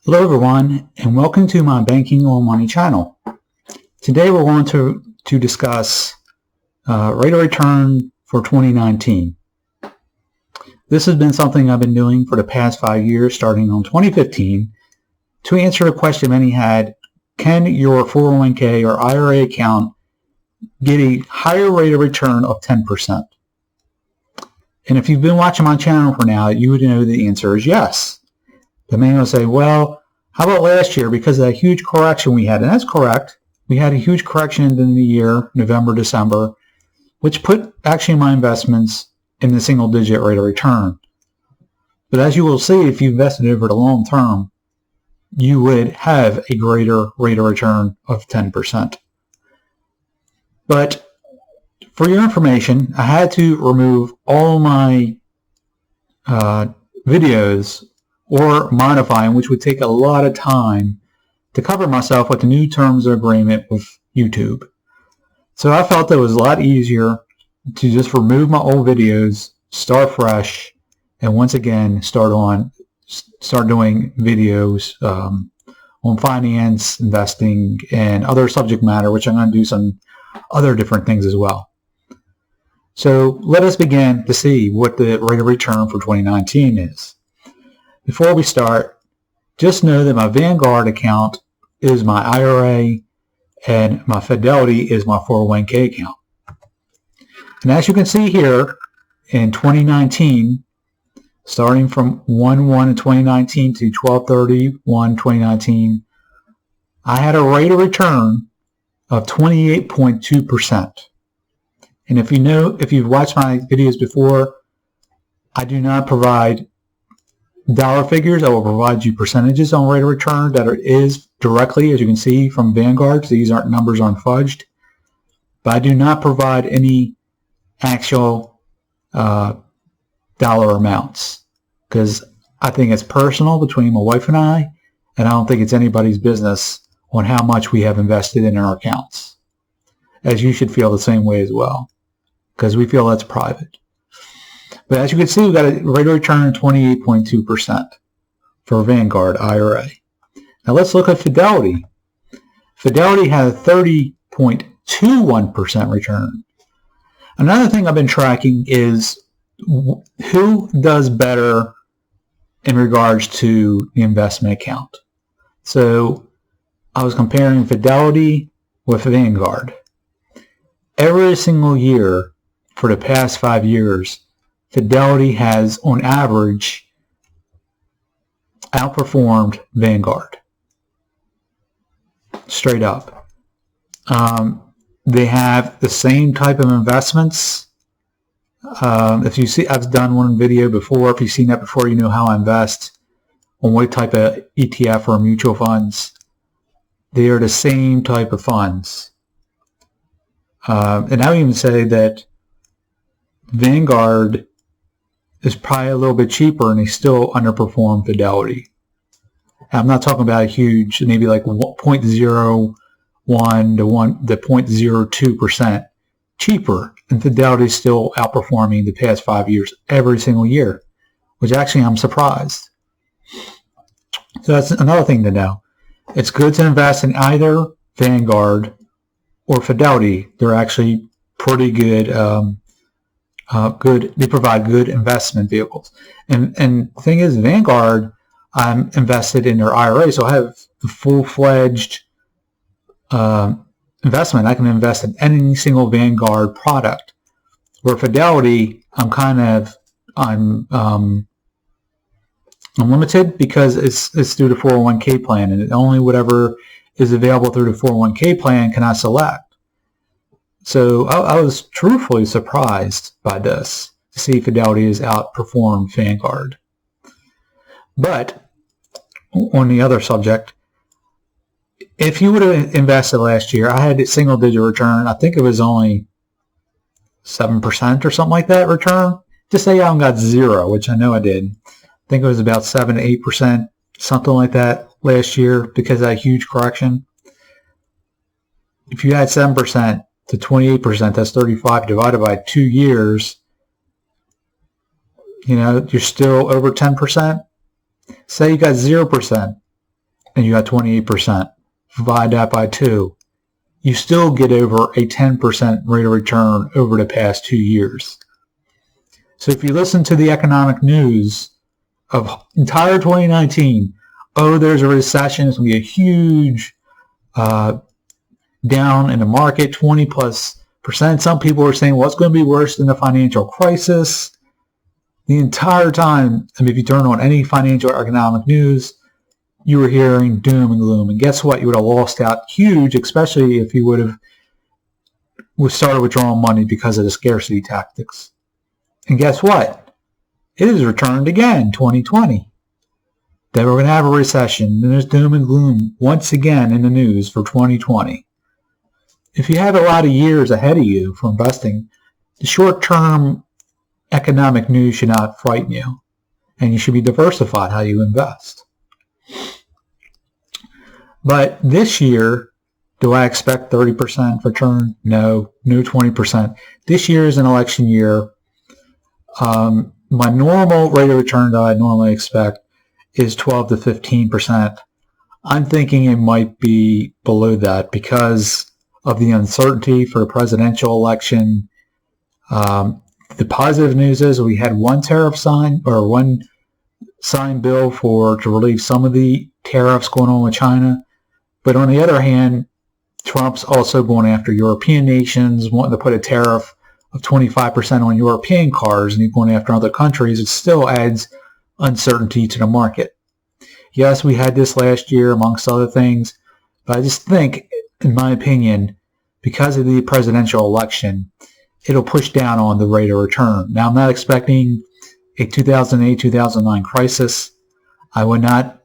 Hello everyone, and welcome to my Banking on Money channel. Today we're going to discuss rate of return for 2019. This has been something I've been doing for the past 5 years, starting on 2015, to answer a question many had: can your 401k or IRA account get a higher rate of return of 10%? And if you've been watching my channel for now, you would know the answer is yes. The man will say, well, how about last year, because of that huge correction we had? And that's correct. We had a huge correction in the year, November, December, which put actually my investments in the single-digit rate of return. But as you will see, if you invested over the long term, you would have a greater rate of return of 10%. But for your information, I had to remove all my videos or modify them, which would take a lot of time to cover myself with the new terms of agreement with YouTube. So I felt it was a lot easier to just remove my old videos, start fresh, and once again start doing videos on finance, investing, and other subject matter, which I'm going to do some other different things as well. So let us begin to see what the rate of return for 2019 is. Before we start, just know that my Vanguard account is my IRA and my Fidelity is my 401k account. And as you can see here, in 2019, starting from 1/1/2019 to 12/31/2019, I had a rate of return of 28.2%. And if you've watched my videos before, I do not provide dollar figures. I will provide you percentages on rate of return that is directly, as you can see, from Vanguard. So these aren't numbers unfudged. But I do not provide any actual dollar amounts, because I think it's personal between my wife and I don't think it's anybody's business on how much we have invested in our accounts. As you should feel the same way as well, because we feel that's private. But as you can see, we've got a rate of return of 28.2% for Vanguard IRA. Now let's look at Fidelity. Fidelity had a 30.21% return. Another thing I've been tracking is who does better in regards to the investment account. So I was comparing Fidelity with Vanguard. Every single year for the past 5 years, Fidelity has, on average, outperformed Vanguard. Straight up. They have the same type of investments. If you see, I've done one video before. If you've seen that before, you know how I invest on what type of ETF or mutual funds. They are the same type of funds. And I would even say that Vanguard is probably a little bit cheaper, and they still underperform Fidelity. I'm not talking about a huge, maybe like 0.01 to 0.02% cheaper, and Fidelity is still outperforming the past 5 years every single year, which actually I'm surprised. So that's another thing to know. It's good to invest in either Vanguard or Fidelity. They're actually pretty good. They provide good investment vehicles. And the thing is, Vanguard, I'm invested in their IRA, so I have the full-fledged investment. I can invest in any single Vanguard product. Where Fidelity, I'm limited because it's through the 401k plan, and only whatever is available through the 401k plan can I select. So I was truthfully surprised by this, to see Fidelity has outperformed Vanguard. But on the other subject, if you would have invested last year, I had a single-digit return. I think it was only 7% or something like that return. Just say I got zero, which I know I did. I think it was about 7 to 8%, something like that last year, because of that huge correction. If you had 7% to 28%, that's 35 divided by 2 years. You're still over 10%. Say you got 0%. and you got 28%. Divide that by 2. You still get over a 10% rate of return over the past 2 years. So if you listen to the economic news of entire 2019, oh, there's a recession, it's going to be a huge down in the market, 20+%. Some people are saying, well, it's going to be worse than the financial crisis. The entire time, I mean, if you turn on any financial or economic news, you were hearing doom and gloom. And guess what? You would have lost out huge, especially if you would have started withdrawing money because of the scarcity tactics. And guess what? It has returned again, 2020. That we're going to have a recession, and there's doom and gloom once again in the news for 2020. If you have a lot of years ahead of you for investing, the short-term economic news should not frighten you, and you should be diversified how you invest. But this year, do I expect 30% return? No, 20%. This year is an election year. My normal rate of return that I normally expect is 12 to 15%. I'm thinking it might be below that because of the uncertainty for the presidential election. The positive news is we had one tariff sign, or one signed bill to relieve some of the tariffs going on with China. But on the other hand, Trump's also going after European nations, wanting to put a tariff of 25% on European cars, and he's going after other countries. It still adds uncertainty to the market. Yes, we had this last year amongst other things, but I just think, in my opinion, because of the presidential election, it'll push down on the rate of return. Now, I'm not expecting a 2008-2009 crisis. I would not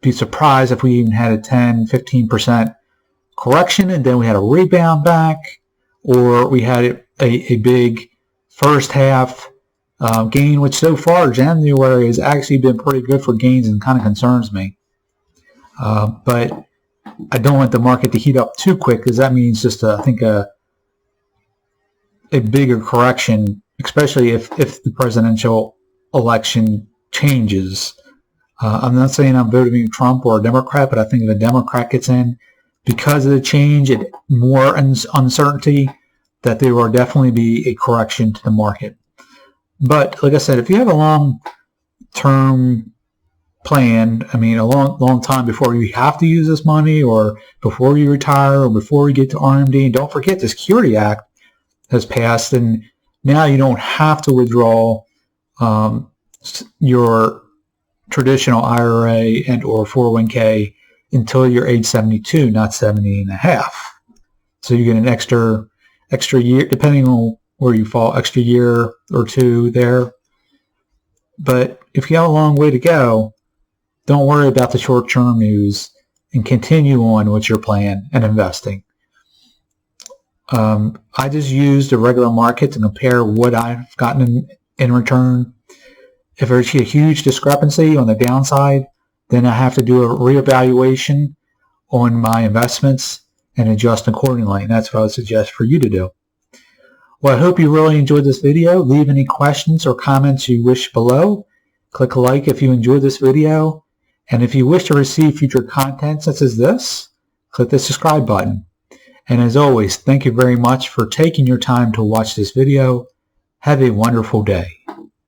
be surprised if we even had a 10-15% correction and then we had a rebound back, or we had a big first half gain, which so far January has actually been pretty good for gains and kind of concerns me. But I don't want the market to heat up too quick, because that means just I think a bigger correction, especially if the presidential election changes. I'm not saying I'm voting Trump or a Democrat, but I think if a Democrat gets in, because of the change and more uncertainty, that there will definitely be a correction to the market. But like I said, if you have a long-term plan, I mean a long time before you have to use this money, or before you retire, or before you get to RMD, and don't forget the Security Act has passed, and now you don't have to withdraw your traditional IRA and or 401k until you're age 72, not 70 and a half. So you get an extra year, depending on where you fall, extra year or two there. But if you have a long way to go, don't worry about the short-term news and continue on with your plan and investing. I just used a regular market to compare what I've gotten in return. If there's a huge discrepancy on the downside, then I have to do a reevaluation on my investments and adjust accordingly. And that's what I would suggest for you to do. Well, I hope you really enjoyed this video. Leave any questions or comments you wish below. Click like if you enjoyed this video. And if you wish to receive future content such as this, click the subscribe button. And as always, thank you very much for taking your time to watch this video. Have a wonderful day.